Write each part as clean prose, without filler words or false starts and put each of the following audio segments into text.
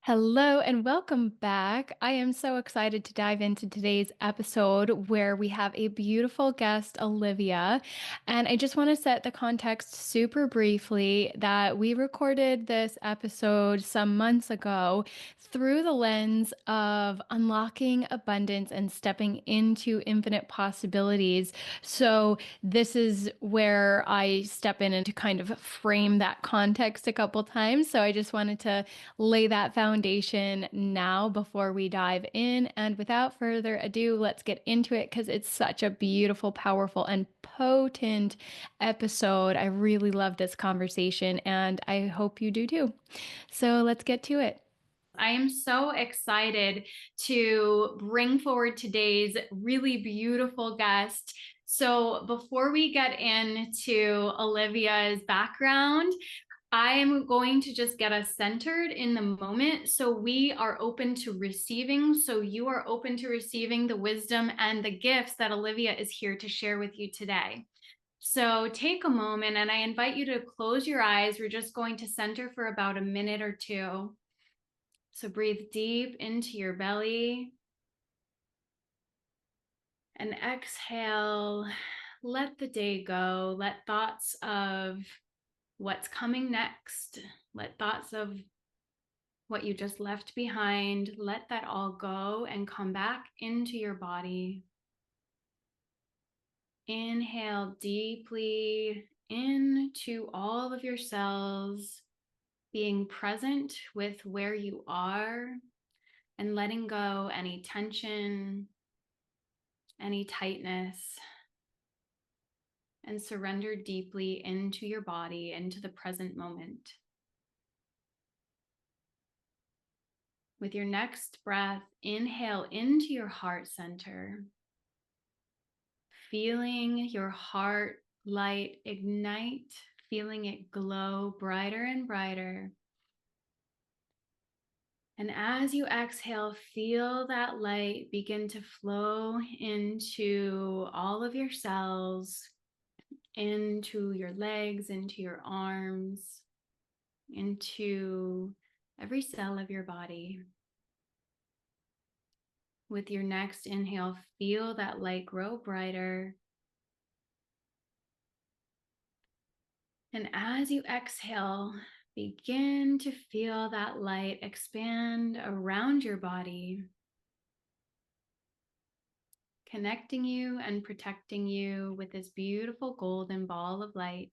Hello and welcome back. I am so excited to dive into today's episode where we have a beautiful guest, Olivia. And I just want to set the context super briefly that we recorded this episode some months ago through the lens of unlocking abundance and stepping into infinite possibilities. So, this is where I step in and to kind of frame that context a couple times. So, I just wanted to lay that foundation now before we dive in. And without further ado, let's get into it because it's such a beautiful, powerful, and potent episode. I really love this conversation and I hope you do too. So let's get to it. I am so excited to bring forward today's really beautiful guest. So, before we get into Olivia's background, I am going to just get us centered in the moment. So we are open to receiving. So you are open to receiving the wisdom and the gifts that Olivia is here to share with you today. So take a moment and I invite you to close your eyes. We're just going to center for about a minute or two. So breathe deep into your belly and exhale. Let the day go. Let thoughts of what's coming next, let thoughts of what you just left behind, let that all go and come back into your body. Inhale deeply into all of your cells, being present with where you are and letting go any tension, any tightness, and surrender deeply into your body, into the present moment. With your next breath, inhale into your heart center, feeling your heart light ignite, feeling it glow brighter and brighter. And as you exhale, feel that light begin to flow into all of your cells, into your legs, into your arms, into every cell of your body. With your next inhale, feel that light grow brighter. And as you exhale, begin to feel that light expand around your body, connecting you and protecting you with this beautiful golden ball of light.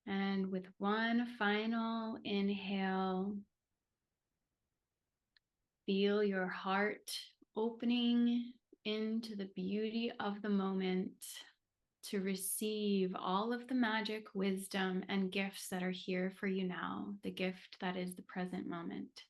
And with one final inhale, feel your heart opening into the beauty of the moment to receive all of the magic, wisdom, and gifts that are here for you now, the gift that is the present moment.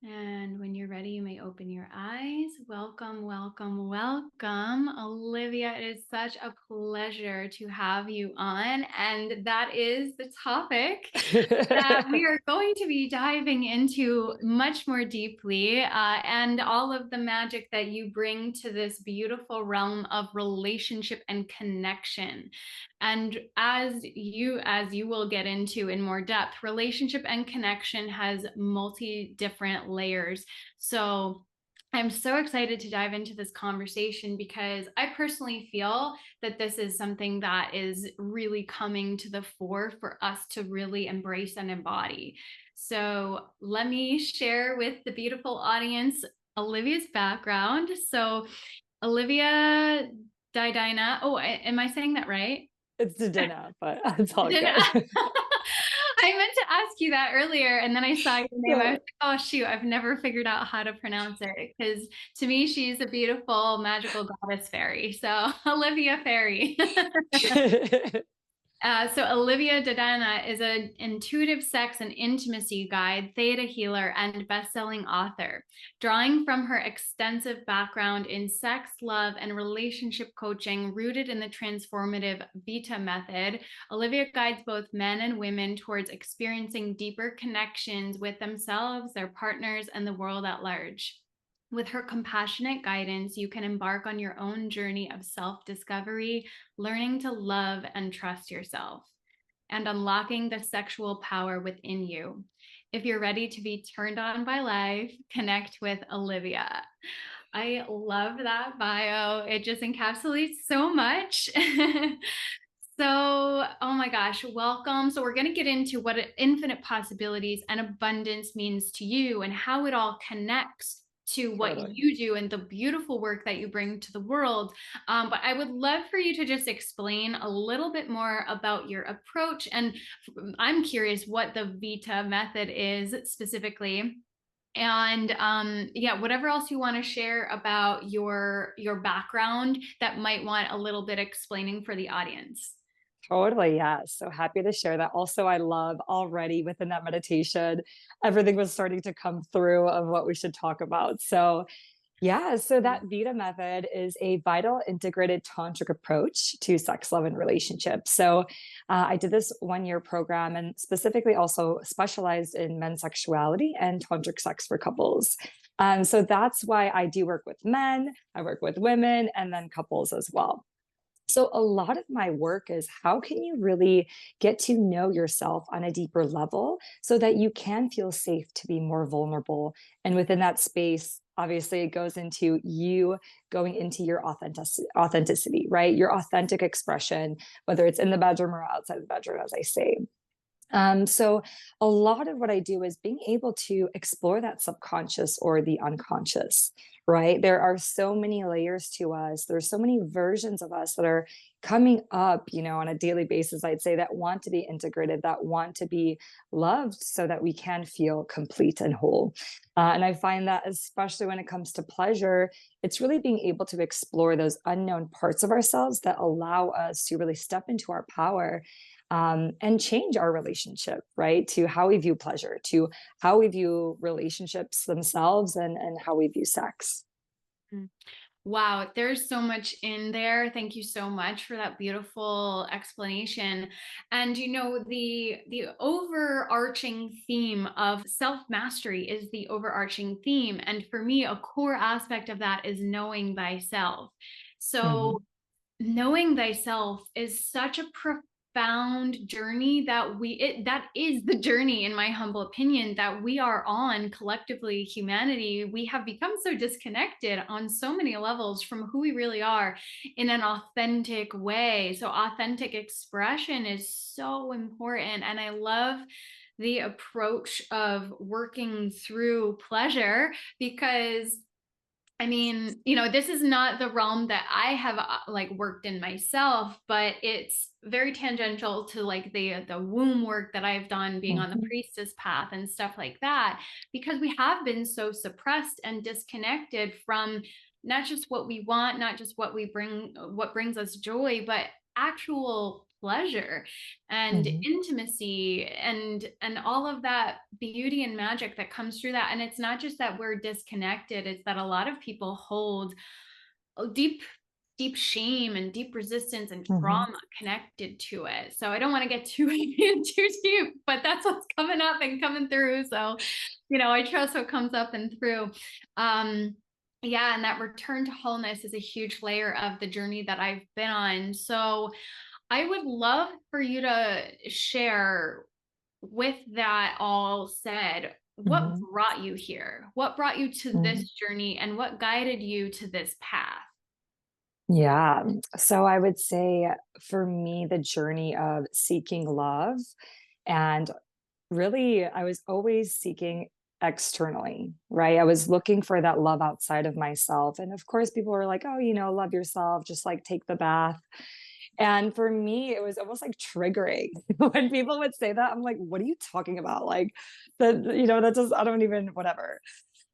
And when you're ready, you may open your eyes. Welcome, welcome, welcome. Olivia, it is such a pleasure to have you on. And that is the topic that we are going to be diving into much more deeply, and all of the magic that you bring to this beautiful realm of relationship and connection. And as you will get into in more depth, relationship and connection has multi different layers. So I'm so excited to dive into this conversation because I personally feel that this is something that is really coming to the fore for us to really embrace and embody. So let me share with the beautiful audience Olivia's background. So Olivia Dydyna, oh, am I saying that right? It's Dydyna, but it's all Did good. I meant to ask you that earlier, and then I saw your name. I Yeah. was like, oh shoot, I've never figured out how to pronounce it because to me she's a beautiful magical goddess fairy. So Olivia Fairy. So Olivia Dydyna is an intuitive sex and intimacy guide, theta healer, and best-selling author. Drawing from her extensive background in sex, love, and relationship coaching rooted in the transformative VITA method, Olivia guides both men and women towards experiencing deeper connections with themselves, their partners, and the world at large. With her compassionate guidance, you can embark on your own journey of self discovery, learning to love and trust yourself, and unlocking the sexual power within you. If you're ready to be turned on by life, connect with Olivia. I love that bio. It just encapsulates so much. So, oh my gosh, welcome. So, we're going to get into what infinite possibilities and abundance means to you and how it all connects to what Totally. you do and the beautiful work that you bring to the world. But I would love for you to just explain a little bit more about your approach. And I'm curious what the VITA method is specifically. And yeah, whatever else you want to share about your background that might want a little bit explaining for the audience. Totally. Yeah. So happy to share that. Also, I love already within that meditation, everything was starting to come through of what we should talk about. So, yeah. So, that VITA method is a vital integrated tantric approach to sex, love, and relationships. So, I did this 1 year program and specifically also specialized in men's sexuality and tantric sex for couples. So, that's why I do work with men, I work with women, and then couples as well. So, a lot of my work is how can you really get to know yourself on a deeper level so that you can feel safe to be more vulnerable. And within that space, obviously, it goes into you going into your authenticity, right? Your authentic expression, whether it's in the bedroom or outside the bedroom, as I say. So a lot of what I do is being able to explore that subconscious or the unconscious, right? There are so many layers to us. There's so many versions of us that are coming up, on a daily basis, I'd say, that want to be integrated, that want to be loved so that we can feel complete and whole. And I find that especially when it comes to pleasure, it's really being able to explore those unknown parts of ourselves that allow us to really step into our power and change our relationship, right? To how we view pleasure, to how we view relationships themselves, and how we view sex. Mm. Wow, there's so much in there. Thank you so much for that beautiful explanation. And the overarching theme of self-mastery is the overarching theme. And for me, a core aspect of that is knowing thyself. So Mhm. knowing thyself is such a profound journey that is the journey, in my humble opinion, that we are on collectively. Humanity, we have become so disconnected on so many levels from who we really are in an authentic way. So authentic expression is so important, and I love the approach of working through pleasure because this is not the realm that I have like worked in myself, but it's very tangential to like the womb work that I've done being on the Mhm. priestess path and stuff like that, because we have been so suppressed and disconnected from not just what we want, not just what brings us joy, but actual pleasure and Mhm. intimacy and all of that beauty and magic that comes through that. And it's not just that we're disconnected, it's that a lot of people hold a deep shame and deep resistance and Mhm. trauma connected to it. So I don't want to get too too deep, but that's what's coming up and coming through. So I trust what comes up and through. um yeah, and that return to wholeness is a huge layer of the journey that I've been on. So I would love for you to share, with that all said, what Mhm. brought you here? What brought you to Mhm. this journey and what guided you to this path? Yeah. So I would say for me, the journey of seeking love, and really, I was always seeking externally, right? I was looking for that love outside of myself. And of course, people were like, oh, love yourself, just like take the bath. And for me, it was almost like triggering when people would say that. I'm like, what are you talking about? Like, that just, I don't even, whatever.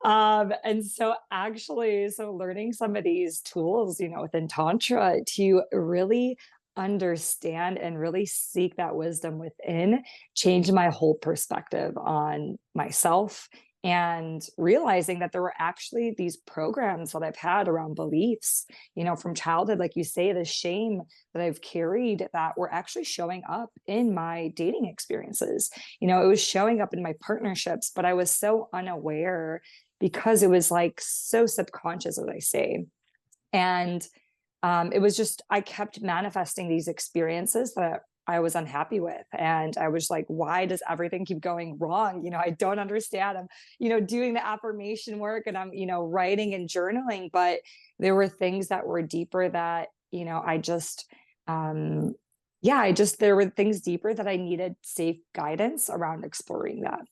And so actually, so learning some of these tools, within Tantra to really understand and really seek that wisdom within changed my whole perspective on myself, and realizing that there were actually these programs that I've had around beliefs, from childhood, like you say, the shame that I've carried that were actually showing up in my dating experiences. It was showing up in my partnerships, but I was so unaware because it was like so subconscious, as I say. And it was just, I kept manifesting these experiences that I was unhappy with. And I was like, why does everything keep going wrong? I don't understand. I'm, doing the affirmation work, and I'm, writing and journaling, but there were things that were deeper that, I just, yeah, there were things deeper that I needed safe guidance around exploring that.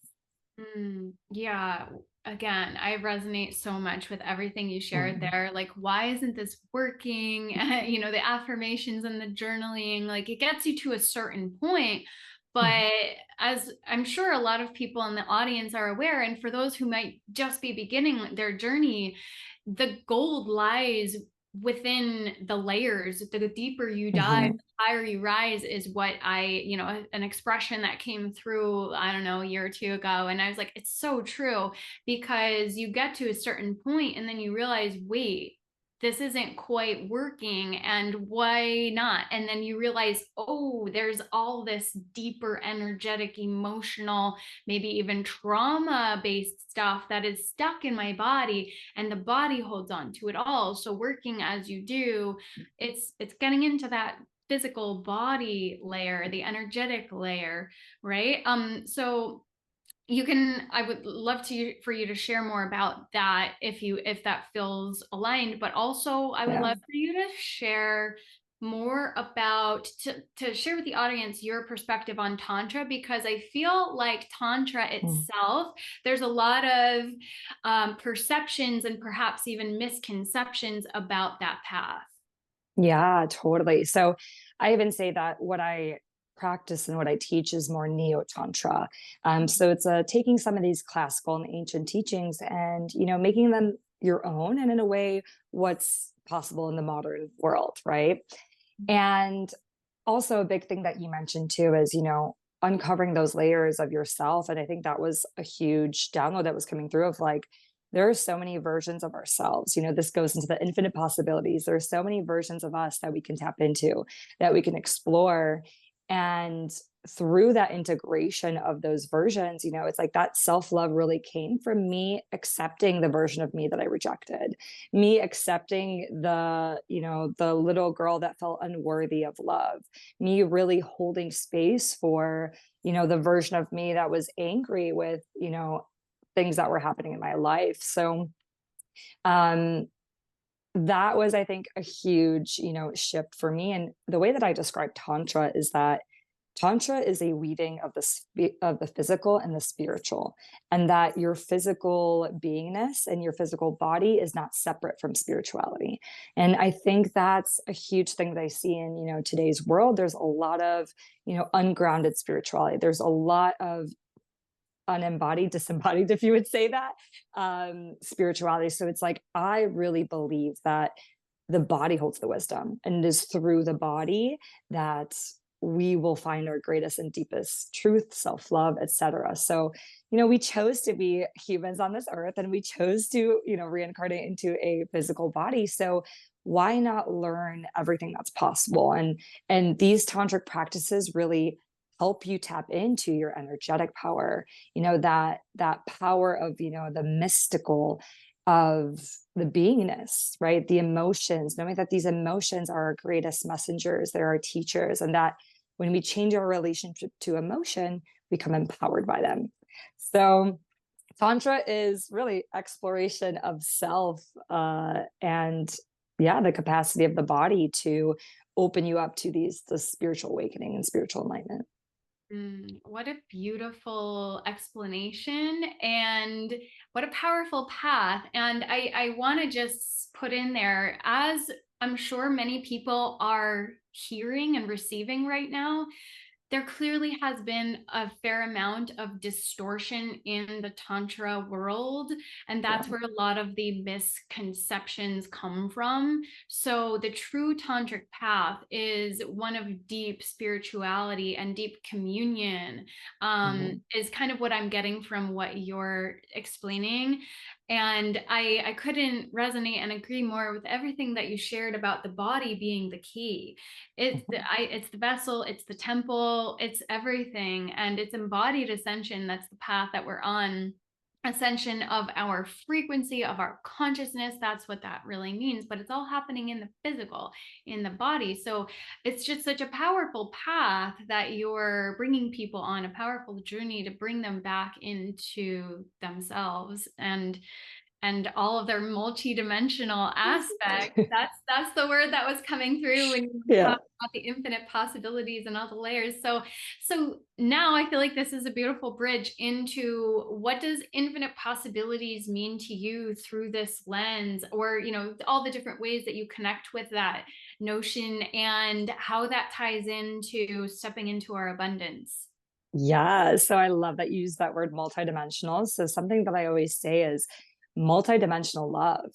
Yeah. Again, I resonate so much with everything you shared Mhm. there. Like, why isn't this working? The affirmations and the journaling, like it gets you to a certain point. Mhm. But as I'm sure a lot of people in the audience are aware, and for those who might just be beginning their journey, the gold lies within the layers. The deeper you dive, Mhm. higher you rise is what an expression that came through, I don't know, a year or two ago. And I was like, it's so true, because you get to a certain point and then you realize, wait, this isn't quite working, and why not? And then you realize, oh, there's all this deeper energetic, emotional, maybe even trauma based stuff that is stuck in my body, and the body holds on to it all. So working as you do, it's getting into that physical body layer, the energetic layer, right? So I would love for you to share more about that, if that feels aligned, but also I would Yeah. love for you to share more about, to share with the audience your perspective on tantra, because I feel like tantra Mm. itself, there's a lot of perceptions and perhaps even misconceptions about that path. Yeah, totally. So I even say that what I practice and what I teach is more neo-tantra. So it's taking some of these classical and ancient teachings and, making them your own, and in a way, what's possible in the modern world, right? And also a big thing that you mentioned too is, uncovering those layers of yourself. And I think that was a huge download that was coming through of like, there are so many versions of ourselves. This goes into the infinite possibilities. There are so many versions of us that we can tap into, that we can explore. And through that integration of those versions, it's like that self love really came from me accepting the version of me that I rejected, me accepting the little girl that felt unworthy of love, me really holding space for, the version of me that was angry with, things that were happening in my life. So, um, that was, I think, a huge, shift for me. And the way that I describe Tantra is that Tantra is a weaving of of the physical and the spiritual, and that your physical beingness and your physical body is not separate from spirituality. And I think that's a huge thing that I see in, today's world. There's a lot of, ungrounded spirituality. There's a lot of unembodied, disembodied, if you would say that, spirituality. So it's like, I really believe that the body holds the wisdom, and it is through the body that we will find our greatest and deepest truth, self-love, etc. So, we chose to be humans on this earth, and we chose to, reincarnate into a physical body. So why not learn everything that's possible? And these tantric practices really help you tap into your energetic power, that power of, the mystical, of the beingness, right? The emotions, knowing that these emotions are our greatest messengers, they're our teachers, and that when we change our relationship to emotion, we become empowered by them. So, Tantra is really exploration of self, and yeah, the capacity of the body to open you up to the spiritual awakening and spiritual enlightenment. What a beautiful explanation, and what a powerful path. And I want to just put in there, as I'm sure many people are hearing and receiving right now, there clearly has been a fair amount of distortion in the Tantra world. And Yeah. that's where a lot of the misconceptions come from. So, the true Tantric path is one of deep spirituality and deep communion, Mhm. is kind of what I'm getting from what you're explaining. And I couldn't resonate and agree more with everything that you shared about the body being the key. Mhm. It's the vessel, it's the temple, it's everything, and it's embodied ascension. That's the path that we're on. ascension of our frequency, of our consciousness. That's what that really means. But it's all happening in the physical, in the body. So it's just such a powerful path that you're bringing people on, a powerful journey to bring them back into themselves and all of their multidimensional aspects. That's the word that was coming through when you were Yeah. talking about the infinite possibilities and all the layers. So now I feel like this is a beautiful bridge into what does infinite possibilities mean to you through this lens, or all the different ways that you connect with that notion and how that ties into stepping into our abundance. Yeah. So I love that you use that word multidimensional. So something that I always say is multidimensional love.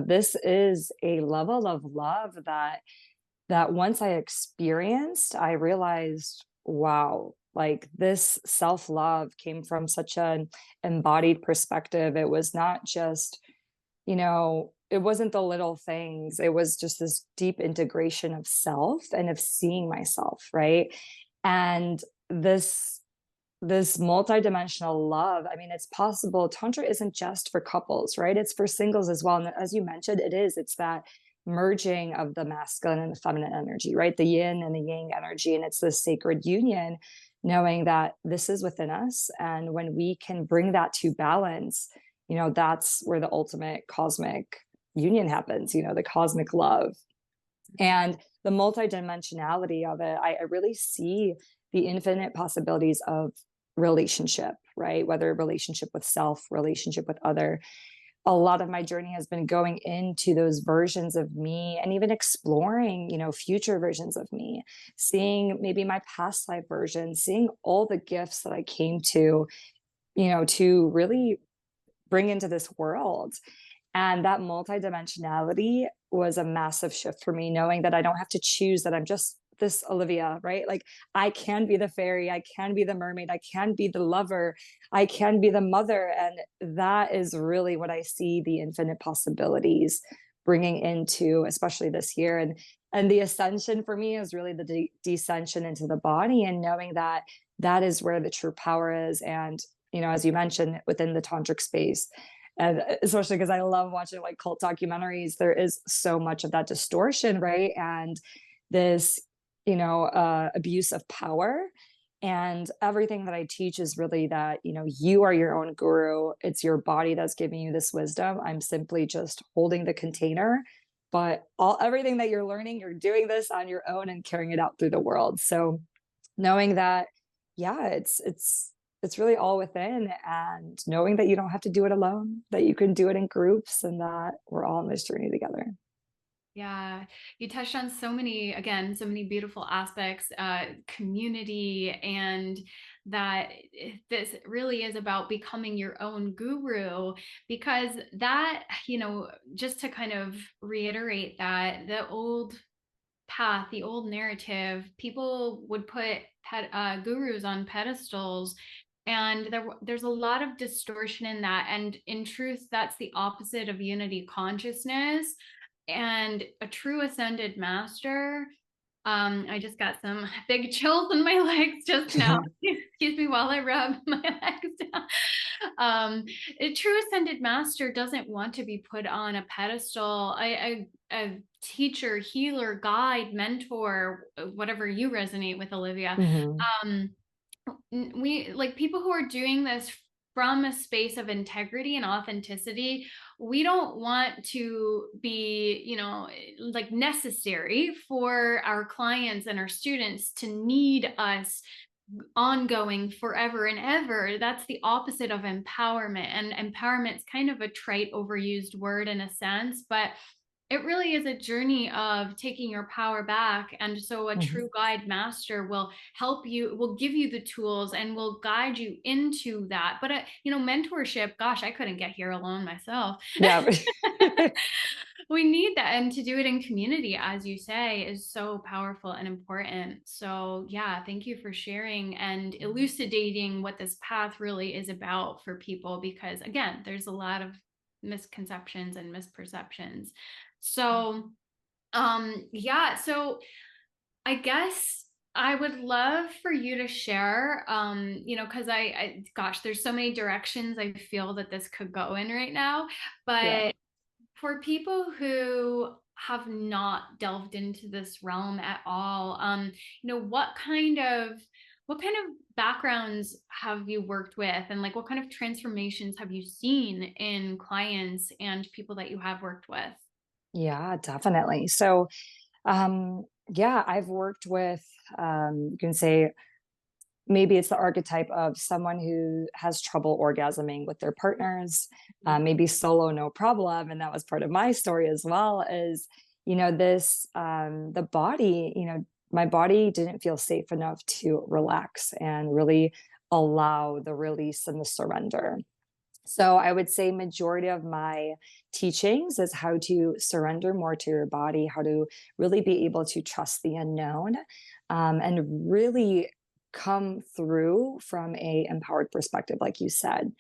This is a level of love that once I experienced, I realized, wow, like this self-love came from such an embodied perspective. It was not just, it wasn't the little things. It was just this deep integration of self and of seeing myself, right? And this multidimensional love, I mean, it's possible. Tantra isn't just for couples, right? It's for singles as well. And as you mentioned, it's that merging of the masculine and the feminine energy, right? The yin and the yang energy. And it's this sacred union, knowing that this is within us. And when we can bring that to balance, that's where the ultimate cosmic union happens, the cosmic love. And the multidimensionality of it, I really see the infinite possibilities of relationship, right? Whether relationship with self, relationship with other. A lot of my journey has been going into those versions of me and even exploring, future versions of me, seeing maybe my past life version, seeing all the gifts that I came to really bring into this world. And that multidimensionality was a massive shift for me, knowing that I don't have to choose that I'm just this Olivia, right? Like I can be the fairy, I can be the mermaid, I can be the lover, I can be the mother. And that is really what I see the infinite possibilities bringing into, especially this year. And the ascension for me is really the descension into the body, and knowing that that is where the true power is. And, as you mentioned, within the tantric space, and especially because I love watching like cult documentaries, there is so much of that distortion, right? And this, abuse of power. And everything that I teach is really that, you are your own guru. It's your body that's giving you this wisdom. I'm simply just holding the container, but everything that you're learning, you're doing this on your own and carrying it out through the world. So knowing that, yeah, it's really all within, and knowing that you don't have to do it alone, that you can do it in groups, and that we're all on this journey together. Yeah, you touched on so many, again, so many beautiful aspects, community, and that this really is about becoming your own guru, because that, just to kind of reiterate that the old path, the old narrative, people would put gurus on pedestals. And there's a lot of distortion in that. And in truth, that's the opposite of unity consciousness. And a true ascended master, I just got some big chills in my legs just now. Excuse me while I rub my legs down. A true ascended master doesn't want to be put on a pedestal. A teacher, healer, guide, mentor, whatever you resonate with, Olivia. Hmm. Um, we like people who are doing this from a space of integrity and authenticity. We don't want to be, like necessary for our clients and our students to need us ongoing forever and ever. That's the opposite of empowerment. And empowerment's kind of a trite, overused word in a sense, but it really is a journey of taking your power back. And so a Hmm. true guide master will help you, will give you the tools and will guide you into that. But, mentorship, gosh, I couldn't get here alone myself. Yeah. We need that. And to do it in community, as you say, is so powerful and important. So, yeah, thank you for sharing and elucidating what this path really is about for people, because, again, there's a lot of misconceptions and misperceptions. So, yeah, so I guess I would love for you to share, because gosh, there's so many directions I feel that this could go in right now. Yeah. But for people who have not delved into this realm at all, what kind of backgrounds have you worked with, and like what kind of transformations have you seen in clients and people that you have worked with? Yeah, definitely. So, yeah, I've worked with, you can say maybe it's the archetype of someone who has trouble orgasming with their partners, maybe solo, no problem. And that was part of my story as well, is, the body, my body didn't feel safe enough to relax and really allow the release and the surrender. So I would say majority of my teachings is how to surrender more to your body, how to really be able to trust the unknown, and really come through from a empowered perspective, like you said.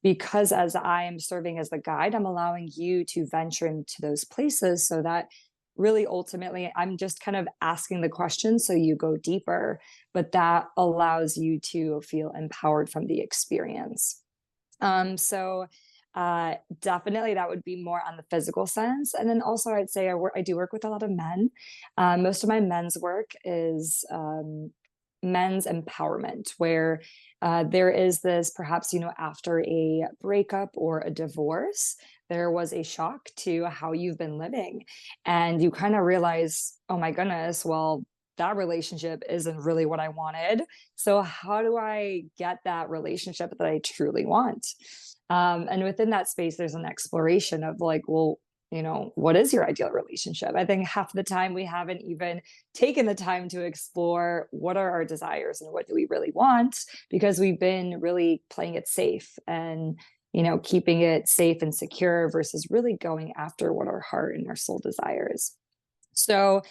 Because as I am serving as the guide, I'm allowing you to venture into those places so that really ultimately I'm just kind of asking the questions so you go deeper, but that allows you to feel empowered from the experience. So definitely that would be more on the physical sense. And then also I'd say I do work with a lot of men. Most of my men's work is men's empowerment, where there is this perhaps, after a breakup or a divorce, there was a shock to how you've been living. And you kind of realize, oh my goodness, well, that relationship isn't really what I wanted. So, how do I get that relationship that I truly want? And within that space, there's an exploration of like, well, what is your ideal relationship? I think half the time we haven't even taken the time to explore what are our desires and what do we really want, because we've been really playing it safe and keeping it safe and secure versus really going after what our heart and our soul desires. So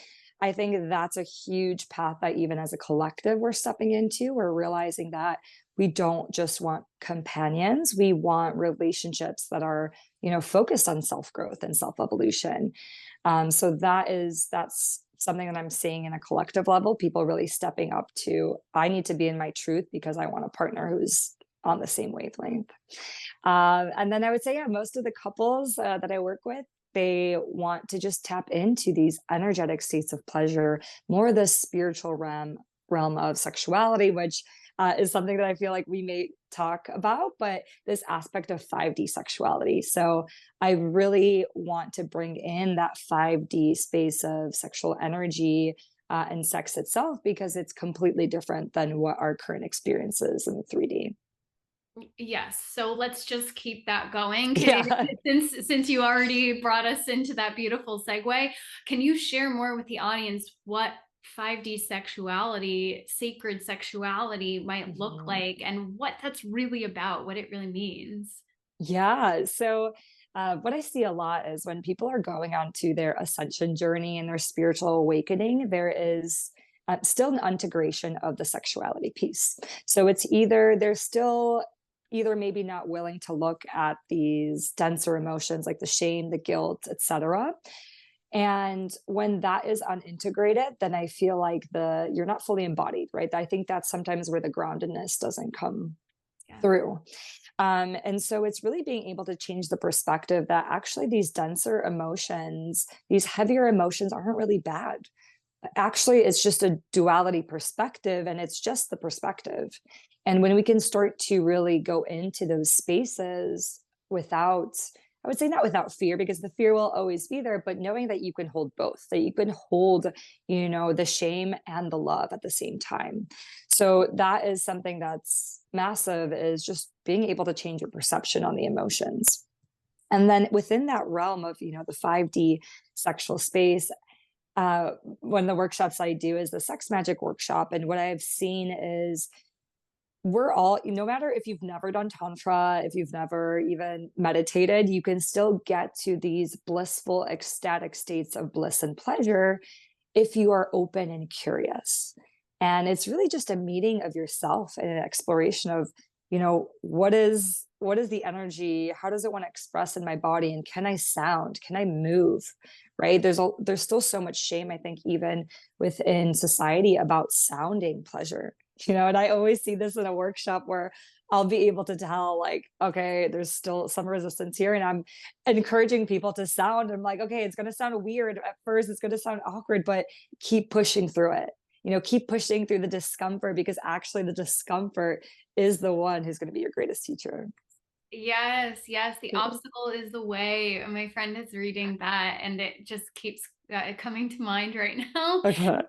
I think that's a huge path that even as a collective we're stepping into. We're realizing that we don't just want companions, we want relationships that are, focused on self-growth and self-evolution. So that's something that I'm seeing in a collective level, people really stepping up to, I need to be in my truth because I want a partner who's on the same wavelength. And then I would say, yeah, most of the couples that I work with, they want to just tap into these energetic states of pleasure, more the spiritual realm of sexuality, which is something that I feel like we may talk about, but this aspect of 5D sexuality. So I really want to bring in that 5D space of sexual energy and sex itself, because it's completely different than what our current experience is in the 3D. Yes. So let's just keep that going. Okay. Yeah. Since you already brought us into that beautiful segue, can you share more with the audience what 5D sexuality, sacred sexuality might look Mhm. like, and what that's really about, what it really means? Yeah. So, what I see a lot is when people are going on to their ascension journey and their spiritual awakening, there is still an integration of the sexuality piece. So, it's either they're still either maybe not willing to look at these denser emotions like the shame, the guilt, etc. And when that is unintegrated, then I feel like the you're not fully embodied, right? I think that's sometimes where the groundedness doesn't come Yeah. through. And so it's really being able to change the perspective that actually these denser emotions, these heavier emotions aren't really bad. Actually, it's just a duality perspective, and it's just the perspective. And when we can start to really go into those spaces without, I would say not without fear, because the fear will always be there, but knowing that you can hold both, that you can hold, the shame and the love at the same time. So that is something that's massive, is just being able to change your perception on the emotions. And then within that realm of, the 5D sexual space, one of the workshops I do is the sex magic workshop. And what I've seen is we're all, no matter if you've never done Tantra, if you've never even meditated, you can still get to these blissful, ecstatic states of bliss and pleasure if you are open and curious. And it's really just a meeting of yourself and an exploration of, what is what is the energy? How does it want to express in my body? And can I sound? Can I move? Right? There's still so much shame, I think, even within society about sounding pleasure. And I always see this in a workshop where I'll be able to tell, like, okay, there's still some resistance here. And I'm encouraging people to sound. I'm like, okay, it's going to sound weird at first. It's going to sound awkward, but keep pushing through it. Keep pushing through the discomfort, because actually the discomfort is the one who's going to be your greatest teacher. Yes, yes. The Yeah. obstacle is the way. My friend is reading that, and it just keeps coming to mind right now. Okay.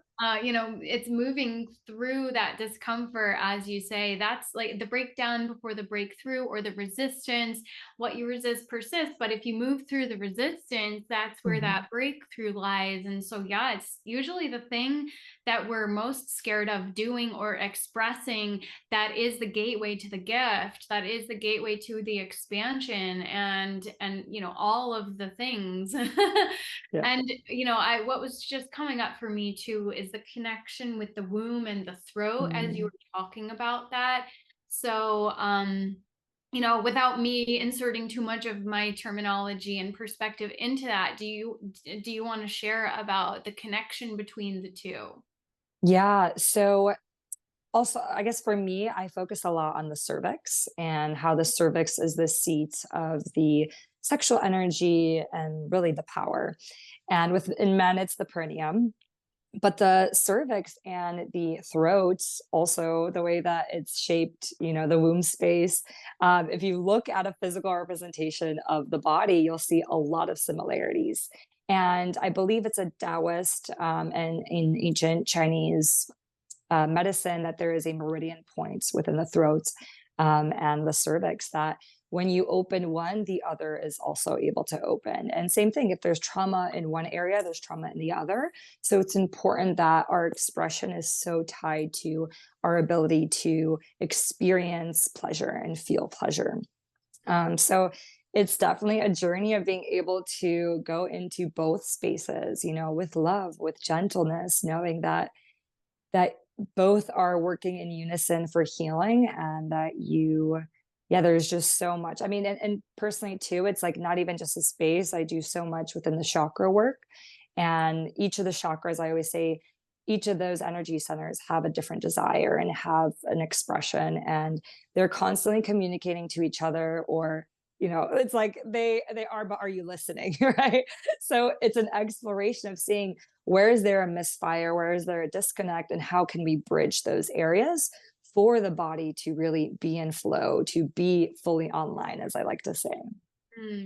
It's moving through that discomfort, as you say. That's like the breakdown before the breakthrough, or the resistance. What you resist persists. But if you move through the resistance, that's where Mhm. that breakthrough lies. And so, yeah, it's usually the thing that we're most scared of doing or expressing that is the gateway to the gift, that is the gateway to the expansion, and all of the things. Yeah. And I what was just coming up for me too is the connection with the womb and the throat as you Mm. were talking about that. So without me inserting too much of my terminology and perspective into that, do you want to share about the connection between the two? Yeah. So also, I guess for me, I focus a lot on the cervix and how the cervix is the seat of the sexual energy and really the power. And in men, it's the perineum. But the cervix and the throat, also the way that it's shaped, the womb space. If you look at a physical representation of the body, you'll see a lot of similarities. And I believe it's a Taoist and in ancient Chinese medicine that there is a meridian point within the throat and the cervix that when you open one, the other is also able to open. And same thing, if there's trauma in one area, there's trauma in the other. So it's important that our expression is so tied to our ability to experience pleasure and feel pleasure. So it's definitely a journey of being able to go into both spaces, with love, with gentleness, knowing that both are working in unison for healing, and that there's just so much. I mean, and personally too, it's like not even just a space. I do so much within the chakra work, and each of the chakras, I always say, each of those energy centers have a different desire and have an expression, and they're constantly communicating to each other, or it's like they are, but are you listening? Right? So it's an exploration of seeing, where is there a misfire, where is there a disconnect, and how can we bridge those areas for the body to really be in flow, to be fully online, as I like to say.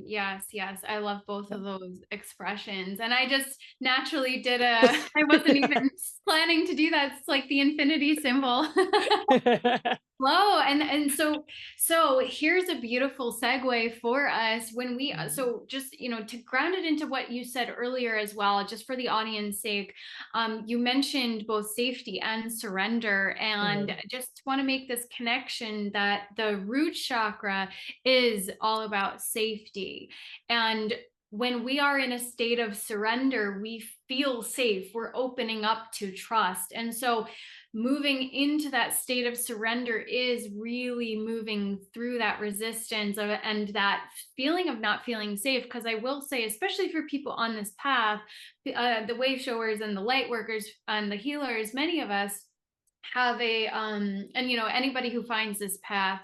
Yes, yes. I love both Yeah. of those expressions. And I just naturally I wasn't even planning to do that. It's like the infinity symbol. Flow. And so here's a beautiful segue for us when we Mhm. so just to ground it into what you said earlier as well, just for the audience sake. You mentioned both safety and surrender, and Mhm. just want to make this connection that the root chakra is all about safety. And when we are in a state of surrender, we feel safe, we're opening up to trust. And so moving into that state of surrender is really moving through that resistance and that feeling of not feeling safe. Because I will say, especially for people on this path, the wave showers and the light workers and the healers, many of us have and anybody who finds this path,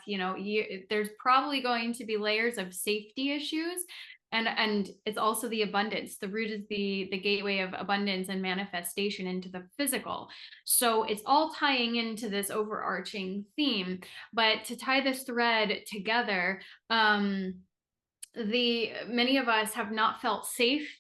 there's probably going to be layers of safety issues. And it's also the abundance. The root is the gateway of abundance and manifestation into the physical. So it's all tying into this overarching theme. But to tie this thread together, the many of us have not felt safe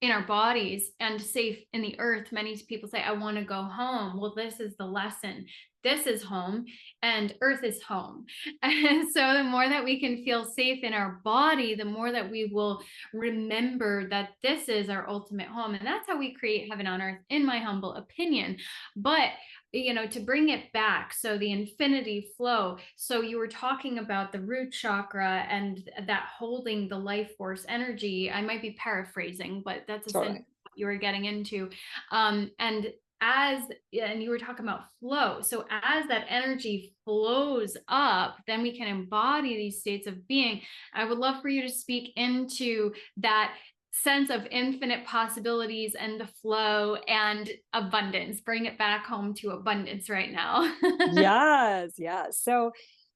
in our bodies and safe in the earth. Many people say, I want to go home. Well, this is the lesson. This is home, and earth is home. And so the more that we can feel safe in our body, the more that we will remember that this is our ultimate home. And that's how we create heaven on earth, in my humble opinion. But to bring it back, so the infinity flow. So you were talking about the root chakra and that holding the life force energy. I might be paraphrasing, but that's essentially Totally. what you were getting into. And as, and you were talking about flow. So as that energy flows up, then we can embody these states of being. I would love for you to speak into that sense of infinite possibilities and the flow and abundance. Bring it back home to abundance right now. Yes, yes. So,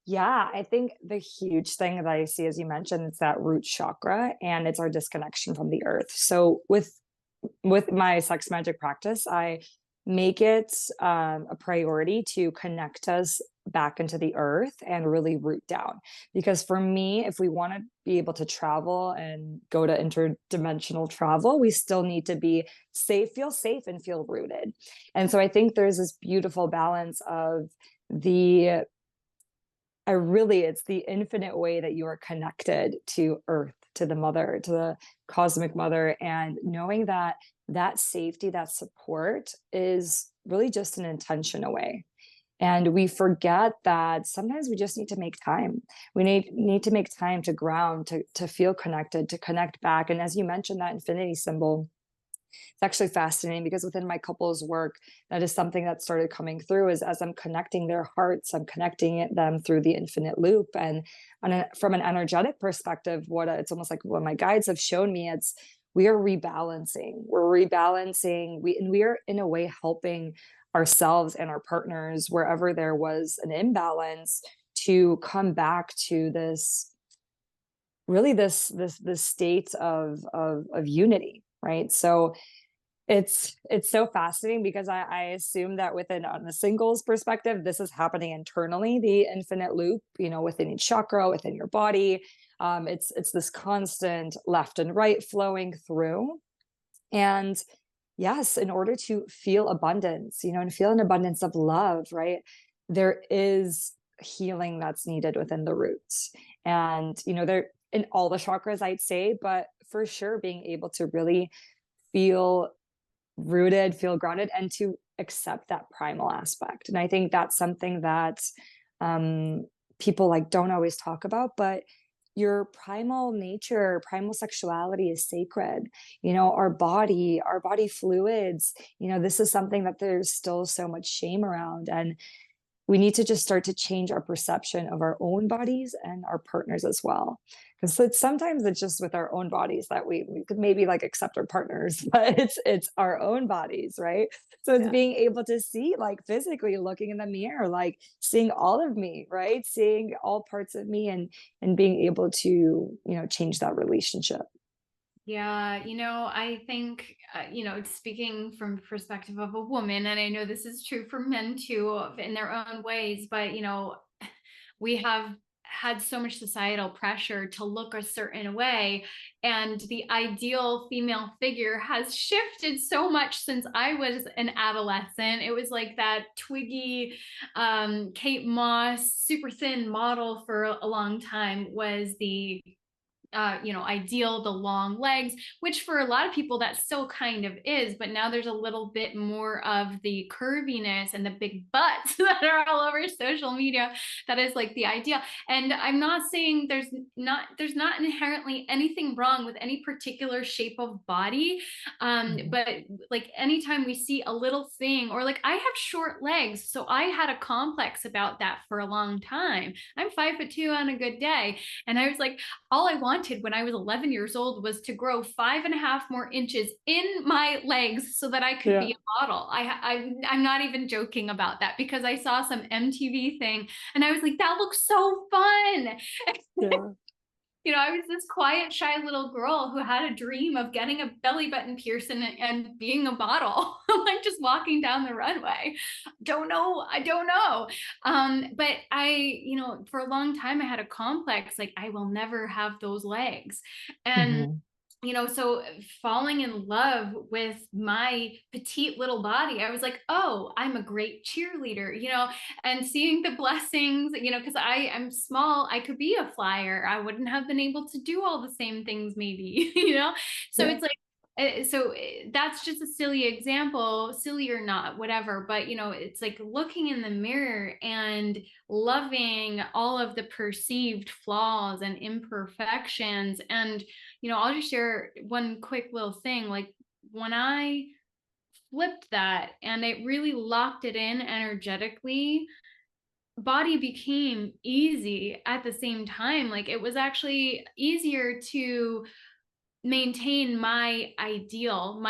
yeah, I think the huge thing that I see, as you mentioned, it's that root chakra, and it's our disconnection from the earth. So, with my sex magic practice, I make it a priority to connect us back into the earth and really root down. Because for me, if we want to be able to travel and go to interdimensional travel, we still need to be safe, and feel rooted. And so I think there's this beautiful balance of the it's the infinite way that you are connected to earth, to the mother, to the cosmic mother, and knowing that that safety, that support is really just an intention away. And we forget that sometimes we just need to make time. We need to make time to ground, to feel connected, to connect back. And as you mentioned, that infinity symbol, it's actually fascinating because within my couples work, that is something that started coming through, is as I'm connecting their hearts, I'm connecting them through the infinite loop. And from an energetic perspective, it's almost like what my guides have shown me, it's we are rebalancing. We're rebalancing. We are in a way helping ourselves and our partners wherever there was an imbalance to come back to this really this state of unity, right? So it's so fascinating because I assume that within, on a singles perspective, this is happening internally, the infinite loop, within each chakra, within your body. It's this constant left and right flowing through. And yes, in order to feel abundance, and feel an abundance of love, right? There is healing that's needed within the roots. And, they're in all the chakras, I'd say, but for sure being able to really feel rooted, feel grounded, and to accept that primal aspect. And I think that's something that people like don't always talk about, but your primal nature, primal sexuality is sacred. Our body fluids, this is something that there's still so much shame around. And we need to just start to change our perception of our own bodies and our partners as well. Because sometimes it's just with our own bodies that we could maybe like accept our partners, but it's our own bodies, right? So it's Yeah. being able to see, like physically looking in the mirror, like seeing all of me, right? Seeing all parts of me, and being able to, change that relationship. Yeah, I think, speaking from the perspective of a woman, and I know this is true for men too, in their own ways, but, we have had so much societal pressure to look a certain way, and the ideal female figure has shifted so much since I was an adolescent. It was like that twiggy, Kate Moss, super thin model for a long time was the ideal, the long legs, which for a lot of people that still kind of is, but now there's a little bit more of the curviness and the big butts that are all over social media. That is like the ideal. And I'm not saying there's not inherently anything wrong with any particular shape of body. Mhm. But like anytime we see a little thing, or like I have short legs, so I had a complex about that for a long time. I'm 5'2" on a good day. And I was like, all I wanted when I was 11 years old was to grow 5.5 more inches in my legs so that I could Yeah. be a model. I'm not even joking about that because I saw some MTV thing and I was like, that looks so fun. Yeah. I was this quiet, shy little girl who had a dream of getting a belly button piercing and being a model, like just walking down the runway. Don't know. I don't know. But for a long time, I had a complex, like, I will never have those legs. And Mhm. so falling in love with my petite little body, I was like, oh, I'm a great cheerleader, and seeing the blessings, because I'm small, I could be a flyer. I wouldn't have been able to do all the same things, maybe, So Yeah. it's like, that's just a silly example, silly or not, whatever. But, it's like looking in the mirror and loving all of the perceived flaws and imperfections. And I'll just share one quick little thing. Like when I flipped that and it really locked it in energetically, body became easy at the same time. Like it was actually easier to maintain my ideal,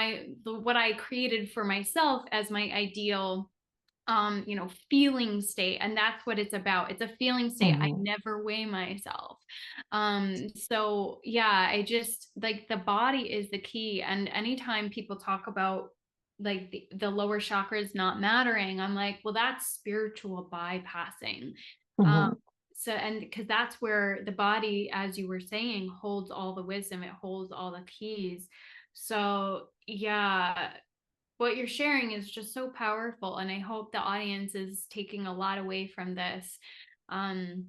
what I created for myself as my ideal feeling state. And that's what it's about. It's a feeling state. I Mhm. never weigh myself. So yeah, I just like the body is the key. And anytime people talk about like the lower chakras not mattering, I'm like, well, that's spiritual bypassing. um Mhm. so, and because that's where the body, as you were saying, holds all the wisdom, it holds all the keys. So yeah, what you're sharing is just so powerful, and I hope the audience is taking a lot away from this. um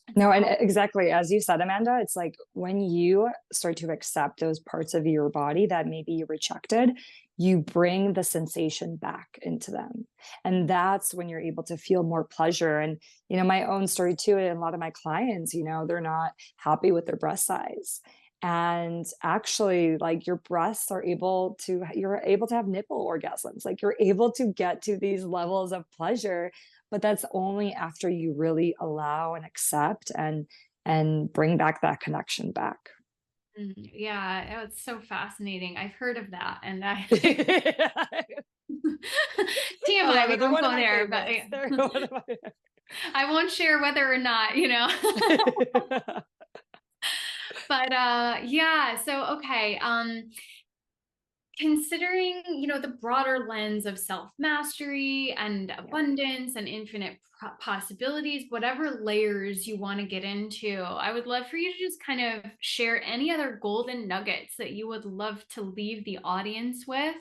it's No, and all exactly as you said, Amanda, it's like when you start to accept those parts of your body that maybe you rejected, you bring the sensation back into them. And that's when you're able to feel more pleasure. And, my own story too, and a lot of my clients, they're not happy with their breast size. And actually, like you're able to have nipple orgasms. Like you're able to get to these levels of pleasure, but that's only after you really allow and accept and bring back that connection back. yeah, it's so fascinating. I've heard of that, and I I TMI, love we it. They're won't one of go my there, but favorites. They're one of I won't share whether or not, my but yeah, so okay. Considering, the broader lens of self-mastery and Yeah. abundance and infinite possibilities, whatever layers you want to get into, I would love for you to just kind of share any other golden nuggets that you would love to leave the audience with.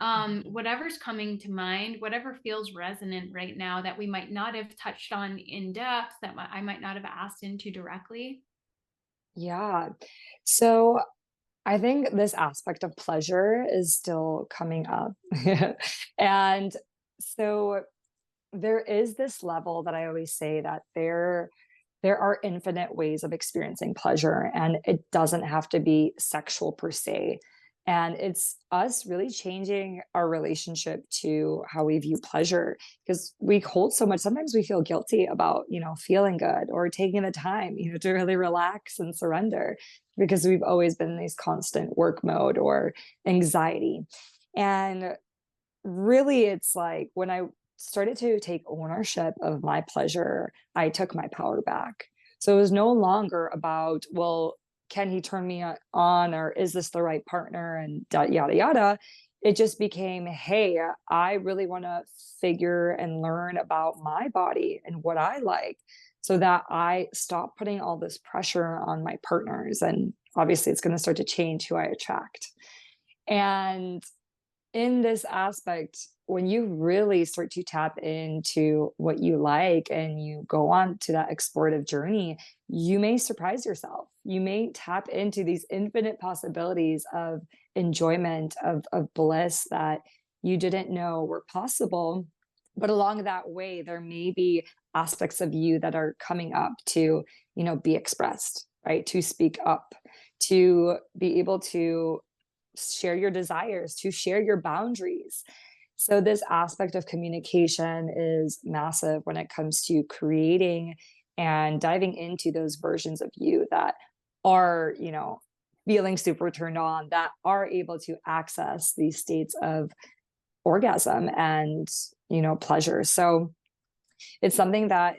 Mhm. Whatever's coming to mind, whatever feels resonant right now that we might not have touched on in depth, that I might not have asked into directly. Yeah. So I think this aspect of pleasure is still coming up. And so there is this level that I always say that there are infinite ways of experiencing pleasure, and it doesn't have to be sexual per se. And it's us really changing our relationship to how we view pleasure, because we hold so much. Sometimes we feel guilty about, feeling good or taking the time, to really relax and surrender, because we've always been in these constant work mode or anxiety. And really, it's like when I started to take ownership of my pleasure, I took my power back. So it was no longer about, well, can he turn me on, or is this the right partner, and yada yada. It just became, hey, I really want to figure and learn about my body and what I like, so that I stop putting all this pressure on my partners. And obviously, it's going to start to change who I attract. And in this aspect, when you really start to tap into what you like and you go on to that explorative journey, you may surprise yourself. You may tap into these infinite possibilities of enjoyment, of bliss that you didn't know were possible. But along that way, there may be aspects of you that are coming up to, be expressed, right? To speak up, to be able to share your desires, to share your boundaries. So, this aspect of communication is massive when it comes to creating and diving into those versions of you that are, feeling super turned on, that are able to access these states of orgasm and, pleasure. So, it's something that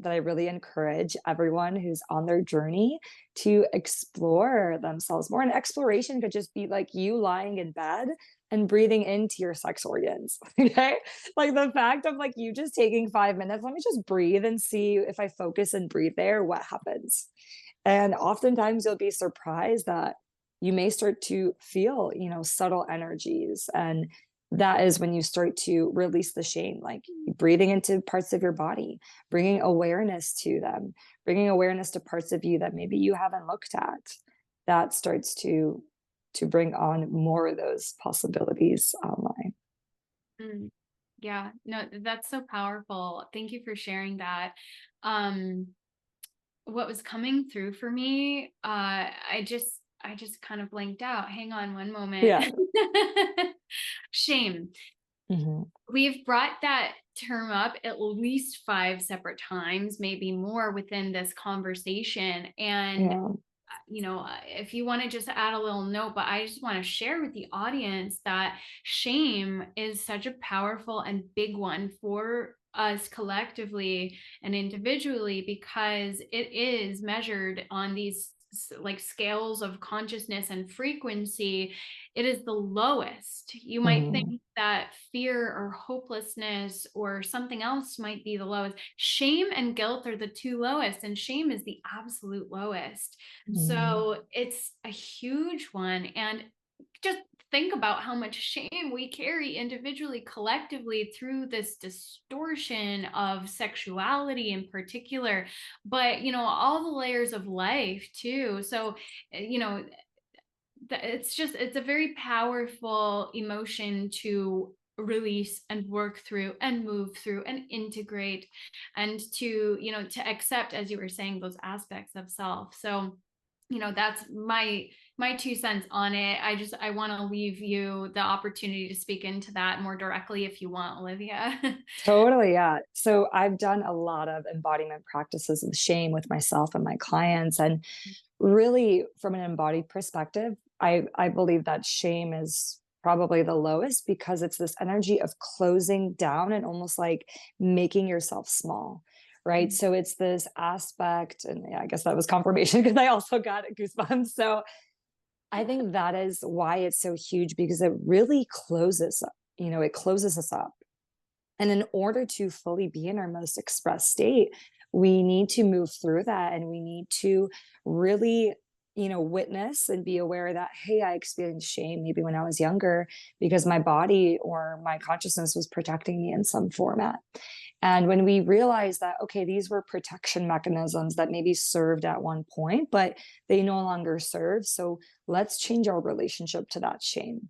I really encourage everyone who's on their journey to explore themselves more. And exploration could just be like you lying in bed and breathing into your sex organs. Okay. Like the fact of like you just taking 5 minutes, let me just breathe and see if I focus and breathe there, what happens. And oftentimes you'll be surprised that you may start to feel, subtle energies. And that is when you start to release the shame, like breathing into parts of your body, bringing awareness to them, bringing awareness to parts of you that maybe you haven't looked at. That starts to bring on more of those possibilities online. Mm. Yeah, no, that's so powerful. Thank you for sharing that. Um, what was coming through for me, I just kind of blanked out. Hang on one moment. Yeah. Shame. Mhm. We've brought that term up at least 5 separate times, maybe more within this conversation. And Yeah. if you want to just add a little note, but I just want to share with the audience that shame is such a powerful and big one for us collectively and individually, because it is measured on these like scales of consciousness and frequency. It is the lowest. You might Mhm. think that fear or hopelessness or something else might be the lowest. Shame and guilt are the two lowest, and shame is the absolute lowest. Mhm. So it's a huge one. And just think about how much shame we carry individually, collectively, through this distortion of sexuality in particular, but, all the layers of life too. So, you know, it's a very powerful emotion to release and work through and move through and integrate, and to accept, as you were saying, those aspects of self. So that's my 2 cents on it. I want to leave you the opportunity to speak into that more directly if you want, Olivia. Totally, yeah. So I've done a lot of embodiment practices of shame with myself and my clients. And really, from an embodied perspective, I believe that shame is probably the lowest because it's this energy of closing down and almost like making yourself small. Right. So it's this aspect, and yeah, I guess that was confirmation because I also got goosebumps. So I think that is why it's so huge because it really closes up, it closes us up. And in order to fully be in our most expressed state, we need to move through that and we need to really, witness and be aware that, hey, I experienced shame maybe when I was younger because my body or my consciousness was protecting me in some format. And when we realize that, okay, these were protection mechanisms that maybe served at one point, but they no longer serve. So let's change our relationship to that shame.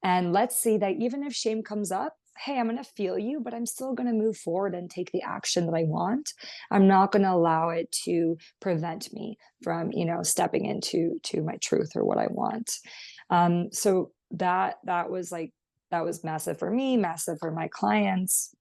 And let's see that even if shame comes up, hey, I'm going to feel you, but I'm still going to move forward and take the action that I want. I'm not going to allow it to prevent me from, stepping into my truth or what I want. So that was massive for me, massive for my clients.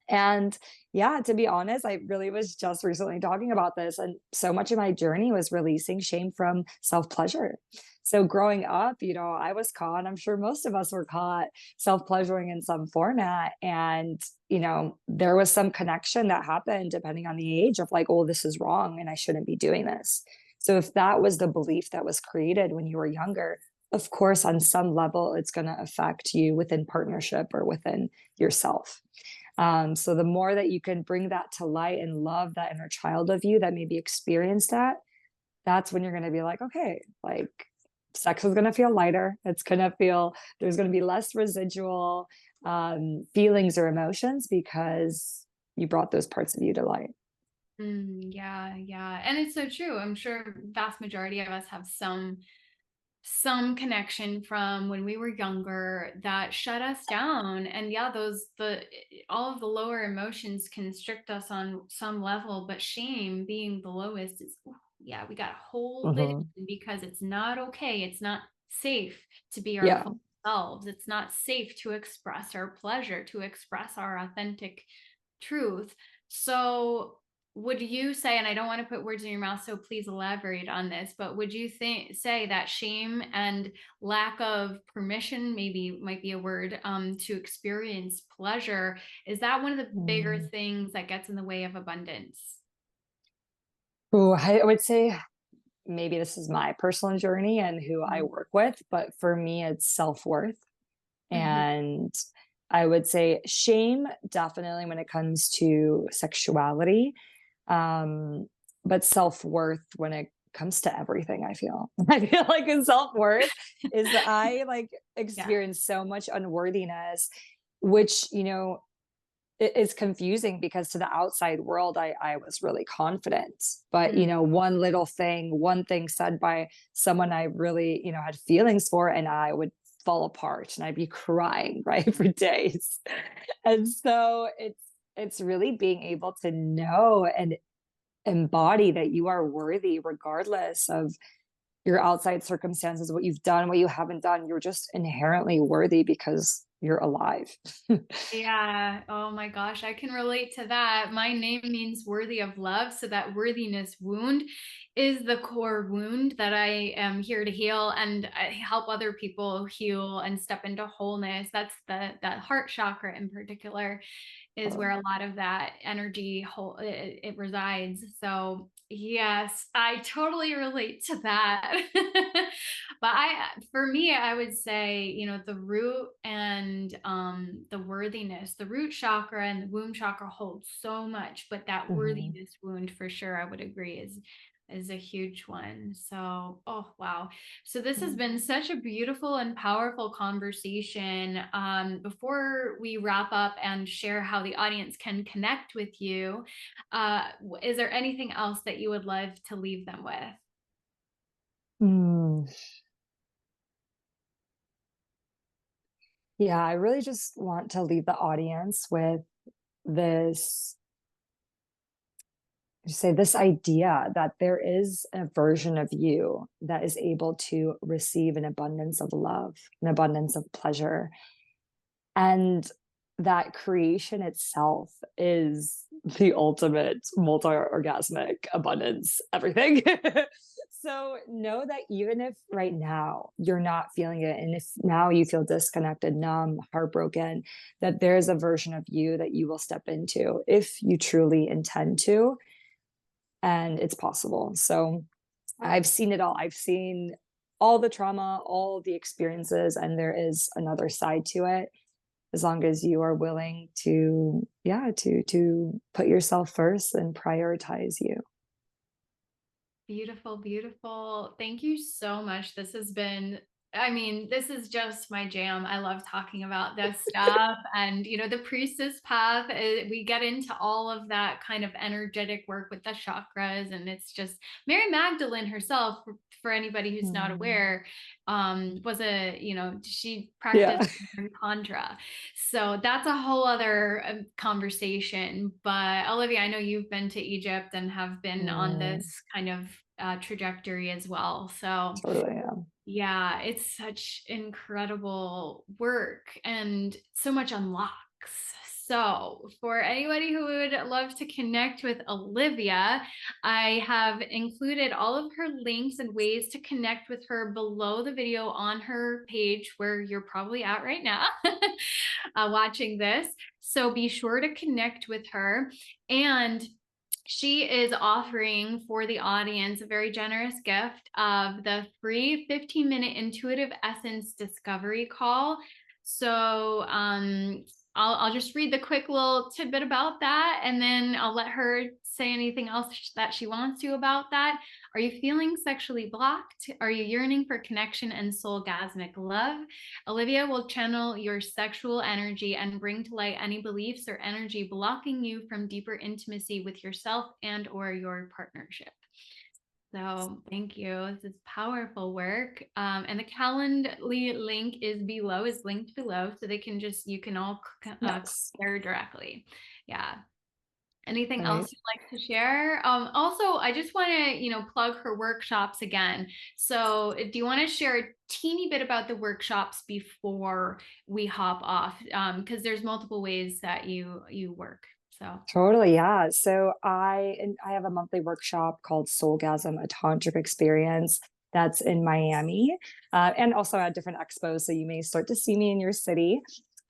And yeah, to be honest, I really was just recently talking about this. And so much of my journey was releasing shame from self pleasure. So growing up, I was caught, I'm sure most of us were caught self pleasuring in some format. And, there was some connection that happened depending on the age of like, oh, this is wrong and I shouldn't be doing this. So if that was the belief that was created when you were younger, of course, on some level, it's going to affect you within partnership or within yourself. So the more that you can bring that to light and love that inner child of you that maybe experienced that, that's when you're going to be like, okay, like sex is going to feel lighter. It's going to feel, there's going to be less residual feelings or emotions because you brought those parts of you to light. Yeah, yeah. And it's so true. I'm sure vast majority of us have some connection from when we were younger that shut us down. And yeah, those the all of the lower emotions constrict us on some level, but shame being the lowest is, ooh, yeah, we got to hold it Hmm. in because it's not okay. It's not safe to be our Yeah. full selves. It's not safe to express our pleasure, to express our authentic truth. So would you say, and I don't want to put words in your mouth, so please elaborate on this, but would you say that shame and lack of permission, maybe might be a word, to experience pleasure, is that one of the bigger Mm. things that gets in the way of abundance? Ooh, I would say maybe this is my personal journey and who I Mhm. work with, but for me, it's self worth. Mhm. And I would say shame definitely when it comes to sexuality, um, but self worth when it comes to everything. I feel I feel like in self worth is that I like Yeah. experience so much unworthiness, which it is confusing because to the outside world, I was really confident, but Mm. one thing said by someone I really had feelings for, and I would fall apart and I'd be crying right for days. And so it's really being able to know and embody that you are worthy regardless of your outside circumstances, what you've done, what you haven't done. You're just inherently worthy because you're alive. Yeah. Oh my gosh, I can relate to that. My name means worthy of love. So that worthiness wound is the core wound that I am here to heal, and I help other people heal and step into wholeness. That's that heart chakra in particular is where a lot of that energy it resides. So yes, I totally relate to that. But for me, I would say, the root and the worthiness, the root chakra and the womb chakra hold so much, but that Mhm. worthiness wound for sure, I would agree is a huge one. So, oh wow. So this has Mm. been such a beautiful and powerful conversation. Before we wrap up and share how the audience can connect with you, is there anything else that you would love to leave them with? Mm. Yeah, I really just want to leave the audience with this say this idea that there is a version of you that is able to receive an abundance of love, an abundance of pleasure, and that creation itself is the ultimate multi-orgasmic abundance, everything. So know that even if right now you're not feeling it, and if now you feel disconnected, numb, heartbroken, that there's a version of you that you will step into if you truly intend to, and it's possible. So I've seen it all. I've seen all the trauma, all the experiences, and there is another side to it as long as you are willing to, yeah, to put yourself first and prioritize you. Beautiful, beautiful. Thank you so much. This has been, I mean, this is just my jam. I love talking about this stuff. And, the priestess path, we get into all of that kind of energetic work with the chakras. And it's just Mary Magdalene herself, for anybody who's not Mm. aware, was she practiced Yeah. tantra. So that's a whole other conversation. But Olivia, I know you've been to Egypt and have been on Mm, this kind of trajectory as well. So totally. Yeah. yeah, it's such incredible work and so much unlocks. So, for anybody who would love to connect with Olivia, I have included all of her links and ways to connect with her below the video on her page where you're probably at right now, watching this. So, be sure to connect with her. And she is offering for the audience a very generous gift of the free 15-minute intuitive essence discovery call. So I'll just read the quick little tidbit about that, and then I'll let her say anything else that she wants to about that. Are you feeling sexually blocked? Are you yearning for connection and soulgasmic love? Olivia will channel your sexual energy and bring to light any beliefs or energy blocking you from deeper intimacy with yourself and or your partnership. So thank you. This is powerful work. And the Calendly link is linked below. So you can all Yes. compare directly. Yeah. Anything Right. else you'd like to share? Also, I just want to, plug her workshops again. So, do you want to share a teeny bit about the workshops before we hop off? Because there's multiple ways that you work. So, Totally, yeah. So I have a monthly workshop called Soulgasm, a tantric experience that's in Miami, and also at different expos. So you may start to see me in your city.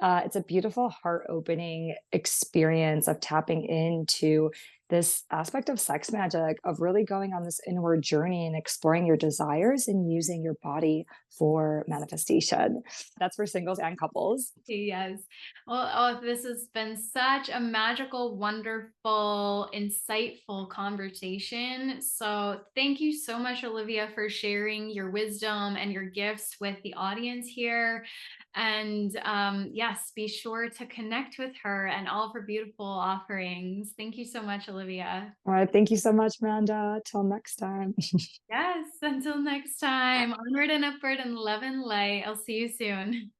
It's a beautiful, heart-opening experience of tapping into this aspect of sex magic, of really going on this inward journey and exploring your desires and using your body for manifestation. That's for singles and couples. yes. Well, oh, this has been such a magical, wonderful, insightful conversation. So, thank you so much, Olivia, for sharing your wisdom and your gifts with the audience here. And yes, be sure to connect with her and all of her beautiful offerings. Thank you so much, Olivia. All right, thank you so much, Amanda. Till next time. Yes, until next time, onward and upward in love and light. I'll see you soon.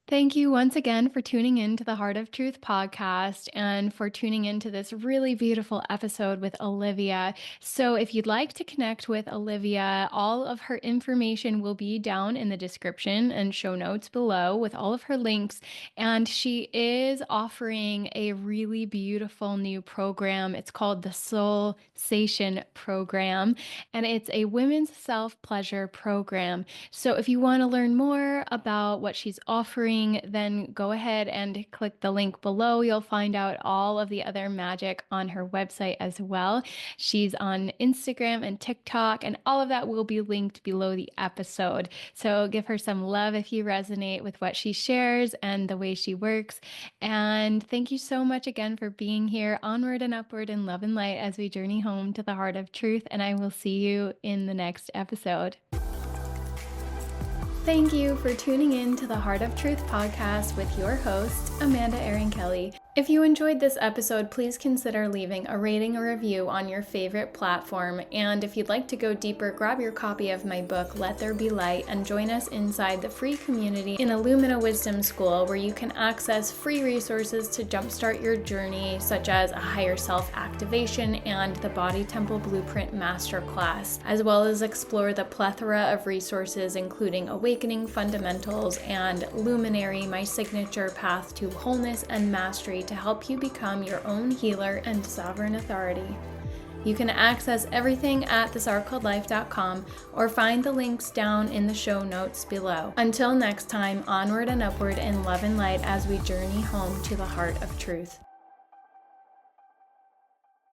Thank you once again for tuning in to the Heart of Truth podcast and for tuning into this really beautiful episode with Olivia. So, if you'd like to connect with Olivia, all of her information will be down in the description and show notes below with all of her links. And she is offering a really beautiful new program. It's called the Soul Sation Program, and it's a women's self pleasure program. So if you want to learn more about what she's offering, then go ahead and click the link below. You'll find out all of the other magic on her website as well. She's on Instagram and TikTok, and all of that will be linked below the episode. So give her some love if you resonate with what she shares and the way she works. And thank you so much again for being here, onward and upward in love and light as we journey home to the heart of truth. And I will see you in the next episode. Thank you for tuning in to the Heart of Truth podcast with your host, Amanda Erin Kelly. If you enjoyed this episode, please consider leaving a rating or review on your favorite platform. And if you'd like to go deeper, grab your copy of my book, Let There Be Light, and join us inside the free community in Illumina Wisdom School, where you can access free resources to jumpstart your journey, such as a higher self activation and the Body Temple Blueprint Masterclass, as well as explore the plethora of resources, including Awakening Fundamentals and Luminary, my signature path to wholeness and mastery, to help you become your own healer and sovereign authority. You can access everything at thisartcalledlife.com or find the links down in the show notes below. Until next time, onward and upward in love and light as we journey home to the heart of truth.